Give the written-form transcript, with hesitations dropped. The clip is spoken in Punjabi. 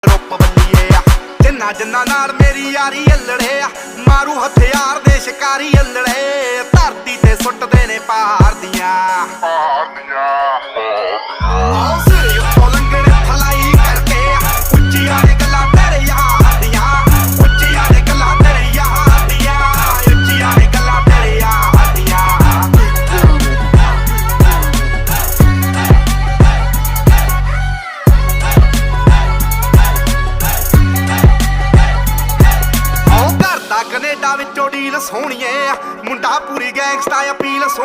ਰੁੱਪ ਬੱਲੀਏ ਆ ਜਿੰਨਾ ਜਿੰਨਾ ਨਾਲ ਮੇਰੀ ਯਾਰੀ ਅਲੜੇ ਆ ਮਾਰੂ ਹਥਿਆਰ ਦੇ ਸ਼ਿਕਾਰੀ ਅਲੜੇ ਧਰਤੀ ਤੇ ਸੁੱਟਦੇ ਨੇ ਪਹਾੜ ਦੀਆਂ ਸਿਰੇ ਉੱਤੋਂ ਲੰਘਣੇ ਫਲਾਈ ਕਰਕੇ ਉੱਚੀਆਂ ਨੇ ਗੱਲਾਂ ਤੇਰੇ ਯਾਰ ਦੀਆਂ ਉੱਚੀਆਂ ਨੇ ਗੱਲਾਂ ਤੇਰੇ ਯਾਰ ਦੀਆਂ ਉੱਚੀਆਂ ਨੇ ਗੱਲਾਂ ਤੇਰੇ ਯਾਰ ਦੀਆਂ ਕੈਨੇਡਾ ਵਿੱਚੋਂ ਡੀਲ ਸੋਹਣੀਏ ਮੁੰਡਾ ਪੂਰੀ ਗੈਂਗਸਟਾ ਅਪੀਲ